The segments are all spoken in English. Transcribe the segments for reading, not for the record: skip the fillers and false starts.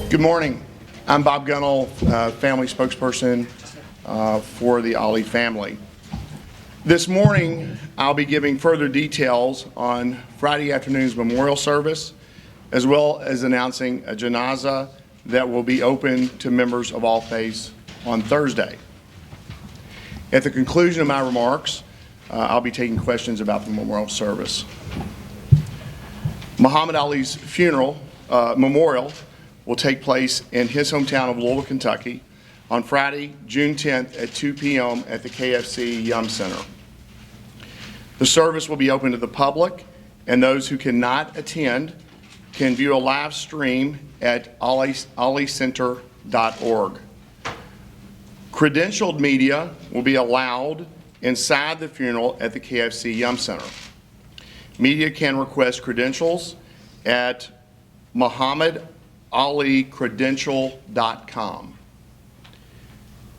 Good morning. I'm Bob Gunnell, family spokesperson for the Ali family. This morning, I'll be giving further details on Friday afternoon's memorial service, as well as announcing a janazah that will be open to members of all faiths on Thursday. At the conclusion of my remarks, I'll be taking questions about the memorial service. Muhammad Ali's funeral memorial will take place in his hometown of Louisville, Kentucky on Friday, June 10th at 2 p.m. at the KFC Yum Center. The service will be open to the public, and those who cannot attend can view a live stream at alicenter.org. Credentialed media will be allowed inside the funeral at the KFC Yum Center. Media can request credentials at muhammadAliCredential.com.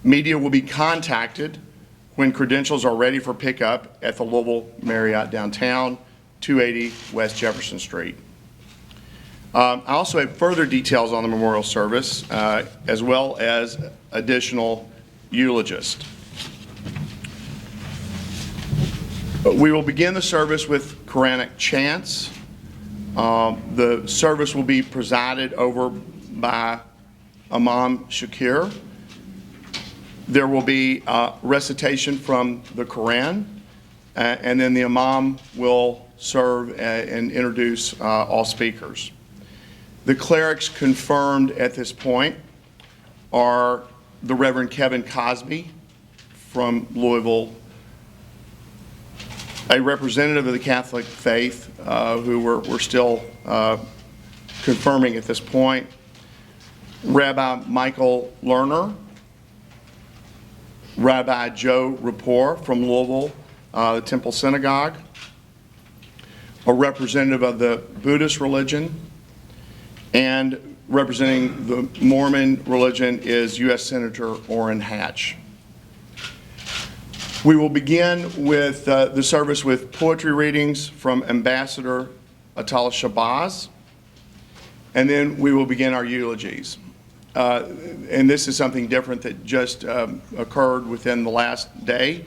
Media will be contacted when credentials are ready for pickup at the Louisville Marriott downtown, 280 West Jefferson Street. I also have further details on the memorial service, as well as additional eulogists. We will begin the service with Quranic chants. The service will be presided over by Imam Shakir. There will be recitation from the Quran, and then the Imam will serve and introduce all speakers. The clerics confirmed at this point are the Reverend Kevin Cosby from Louisville, a representative of the Catholic faith who we're still confirming at this point, Rabbi Michael Lerner, Rabbi Joe Rapport from Louisville, the Temple Synagogue, a representative of the Buddhist religion, and representing the Mormon religion is U.S. Senator Orrin Hatch. We will begin with the service with poetry readings from Ambassador Atala Shabazz, and then we will begin our eulogies. And this is something different that just occurred within the last day.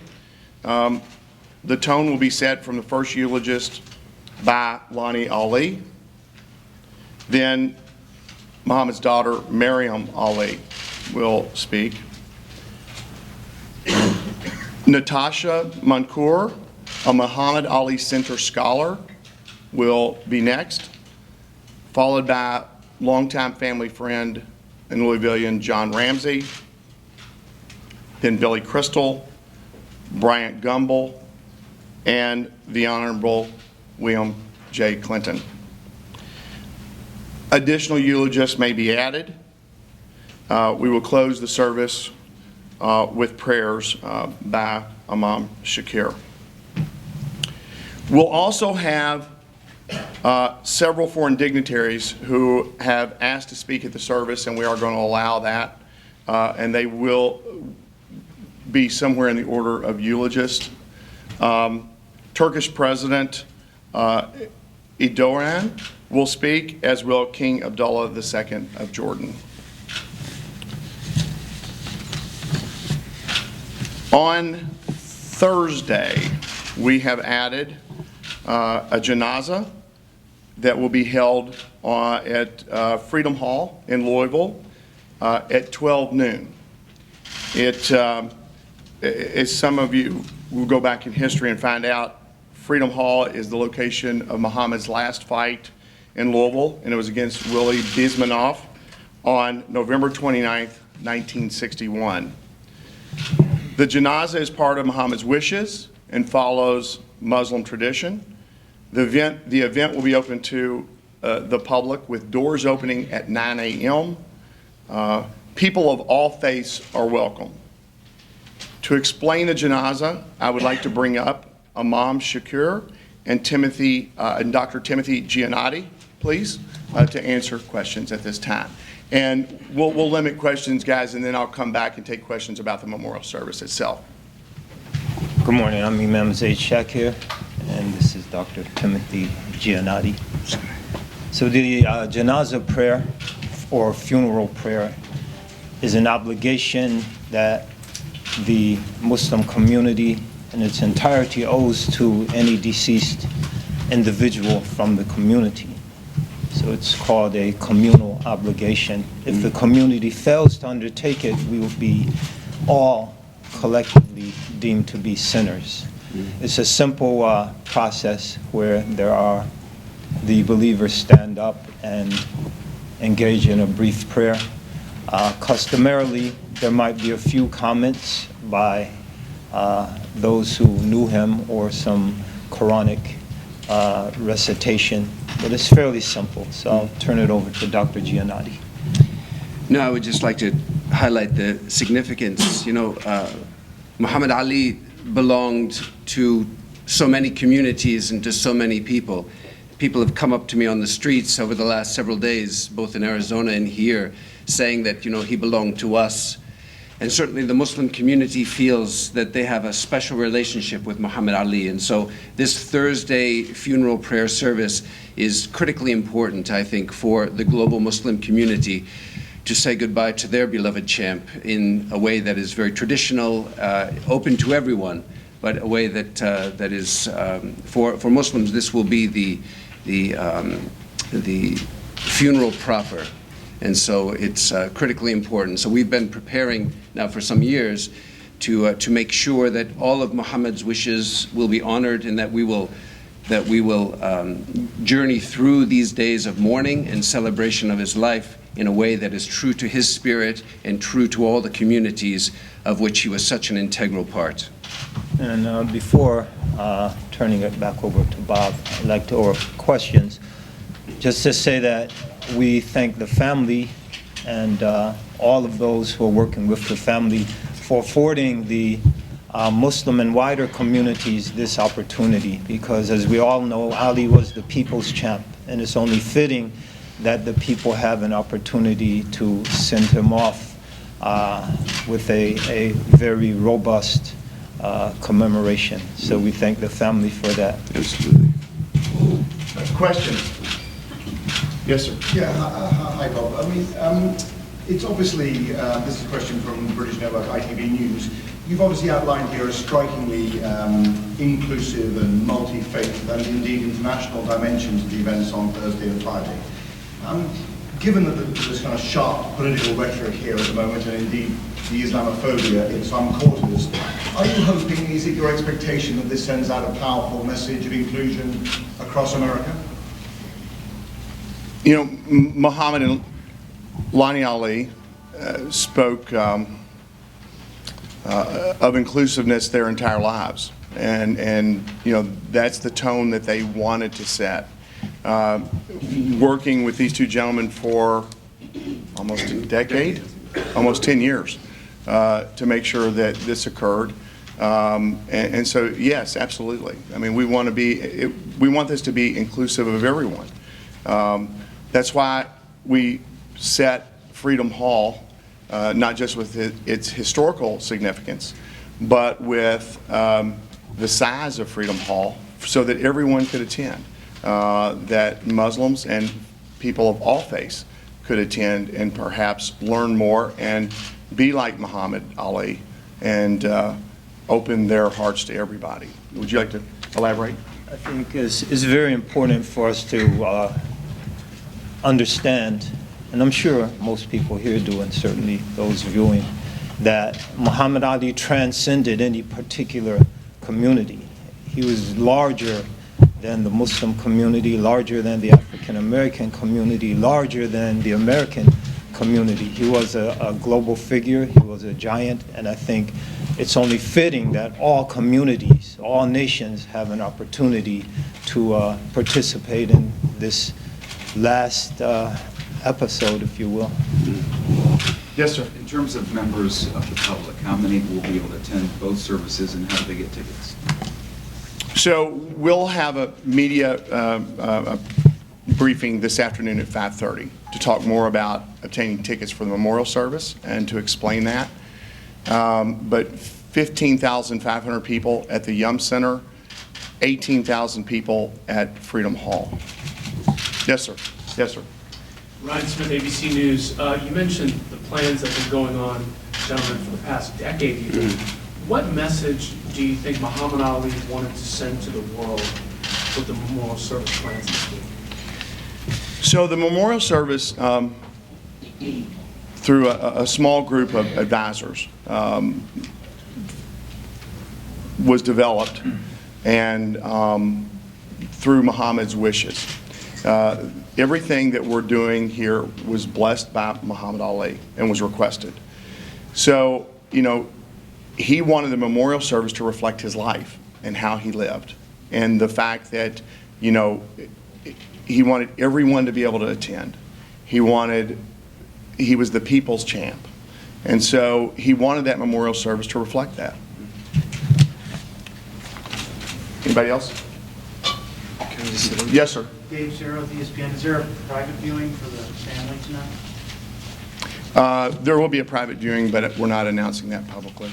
The tone will be set from the first eulogist by Lonnie Ali. Then Muhammad's daughter, Maryam Ali, will speak. Natasha Mankour, a Muhammad Ali Center scholar, will be next, followed by longtime family friend and Louisvillian John Ramsey, then Billy Crystal, Bryant Gumbel, and the Honorable William J. Clinton. Additional eulogists may be added. We will close the service with prayers by Imam Shakir. We'll also have several foreign dignitaries who have asked to speak at the service, and we are going to allow that, and they will be somewhere in the order of eulogists. Turkish President Erdogan will speak, as will King Abdullah II of Jordan. On Thursday, we have added a janazah that will be held at Freedom Hall in Louisville at 12 noon. As some of you will go back in history and find out, Freedom Hall is the location of Muhammad's last fight in Louisville, and it was against Willie Bismanoff on November 29th, 1961. The janazah is part of Muhammad's wishes and follows Muslim tradition. The event will be open to the public with doors opening at 9 a.m. People of all faiths are welcome. To explain the janazah, I would like to bring up Imam Shakir and Dr. Timothy Giannotti, please, to answer questions at this time. And we'll limit questions, guys, and then I'll come back and take questions about the memorial service itself. Good morning. I'm Imam Zaid Shakir, and this is Dr. Timothy Giannotti. So the janazah prayer or funeral prayer is an obligation that the Muslim community in its entirety owes to any deceased individual from the community. So it's called a communal obligation. If the community fails to undertake it, we will be all collectively deemed to be sinners. It's a simple process where the believers stand up and engage in a brief prayer. Customarily, there might be a few comments by those who knew him or some Quranic recitation, but it's fairly simple. So I'll turn it over to Dr. Giannotti. No, I would just like to highlight the significance. Muhammad Ali belonged to so many communities and to so many people. People have come up to me on the streets over the last several days, both in Arizona and here, saying that, he belonged to us. And certainly the Muslim community feels that they have a special relationship with Muhammad Ali. And so this Thursday funeral prayer service is critically important, I think, for the global Muslim community to say goodbye to their beloved champ in a way that is very traditional, open to everyone, but a way that is, for Muslims, this will be the funeral proper. And so it's critically important. So we've been preparing now for some years to make sure that all of Muhammad's wishes will be honored, and that we will journey through these days of mourning and celebration of his life in a way that is true to his spirit and true to all the communities of which he was such an integral part. And before turning it back over to Bob, I'd like to, or questions, just to say that we thank the family and all of those who are working with the family for affording the Muslim and wider communities this opportunity, because as we all know, Ali was the people's champ, and it's only fitting that the people have an opportunity to send him off with a very robust commemoration. So we thank the family for that. Absolutely. Question? Yes, sir. Yeah, hi Bob. I mean, it's obviously, this is a question from British Network ITV News. You've obviously outlined here a strikingly inclusive and multi-faith and indeed international dimension to the events on Thursday and Friday. Given that there's this kind of sharp political rhetoric here at the moment, and indeed the Islamophobia in some quarters, are you hoping, is it your expectation that this sends out a powerful message of inclusion across America? Muhammad and Lonnie Ali spoke of inclusiveness their entire lives, and that's the tone that they wanted to set. Working with these two gentlemen for almost a decade, almost 10 years, to make sure that this occurred. And so, yes, absolutely. I mean, we want this to be inclusive of everyone. That's why we set Freedom Hall, not just with its historical significance, but with the size of Freedom Hall, so that everyone could attend, that Muslims and people of all faiths could attend and perhaps learn more and be like Muhammad Ali and open their hearts to everybody. Would you like to elaborate? I think it's very important for us to understand, and I'm sure most people here do, and certainly those viewing, that Muhammad Ali transcended any particular community. He was larger than the Muslim community, larger than the African American community, larger than the American community. He was a global figure, he was a giant, and I think it's only fitting that all communities, all nations have an opportunity to participate in this last episode, if you will. Yes, sir. In terms of members of the public, how many will be able to attend both services, and how do they get tickets? So we'll have a media briefing this afternoon at 5:30 to talk more about obtaining tickets for the memorial service and to explain that. But 15,500 people at the Yum Center, 18,000 people at Freedom Hall. Yes, sir. Yes, sir. Ryan Smith, ABC News. You mentioned the plans that have been going on, gentlemen, for the past decade even. What message do you think Muhammad Ali wanted to send to the world with the memorial service plans this week? So the memorial service, through a small group of advisors, was developed, and through Muhammad's wishes. Everything that we're doing here was blessed by Muhammad Ali and was requested. So, you know, he wanted the memorial service to reflect his life and how he lived, and the fact that, you know, he wanted everyone to be able to attend. He was the people's champ, and so he wanted that memorial service to reflect that. Anybody else? Yes, sir. Dave Zero with ESPN. Is there a private viewing for the family tonight? There will be a private viewing, but we're not announcing that publicly.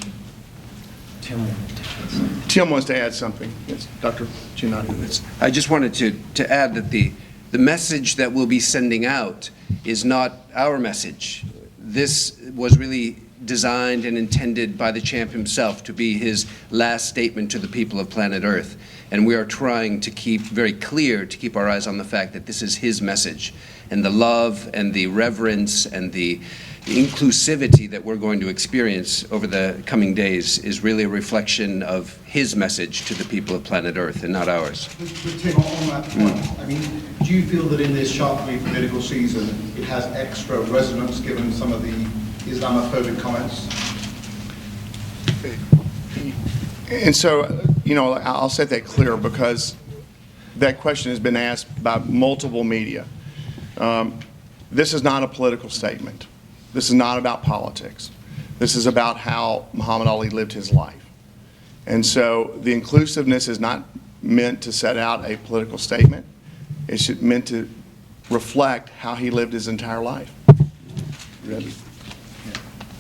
Tim wants to add something. Yes, Dr. Giannotti. I just wanted to add that the message that we'll be sending out is not our message. This was really designed and intended by the champ himself to be his last statement to the people of planet Earth. And we are trying to keep very clear, to keep our eyes on the fact that this is his message. And the love and the reverence and the inclusivity that we're going to experience over the coming days is really a reflection of his message to the people of planet Earth and not ours. But Tim, on that point, I mean, do you feel that in this sharply political season it has extra resonance given some of the Islamophobic comments? And so, you know, I'll set that clear because that question has been asked by multiple media. This is not a political statement. This is not about politics. This is about how Muhammad Ali lived his life. And so the inclusiveness is not meant to set out a political statement. It's meant to reflect how he lived his entire life. Ready?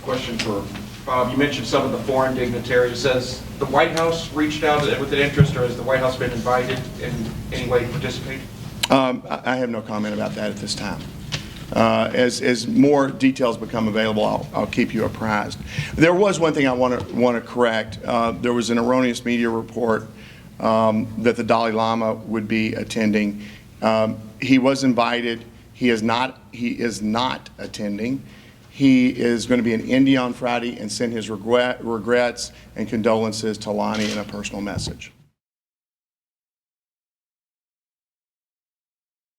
Question for Bob. You mentioned some of the foreign dignitaries. Has the White House reached out with an interest, or has the White House been invited in any way to participate? I have no comment about that at this time. As more details become available, I'll keep you apprised. There was one thing I want to correct. There was an erroneous media report that the Dalai Lama would be attending. He was invited. He is not attending. He is going to be in India on Friday and send his regrets and condolences to Lonnie in a personal message.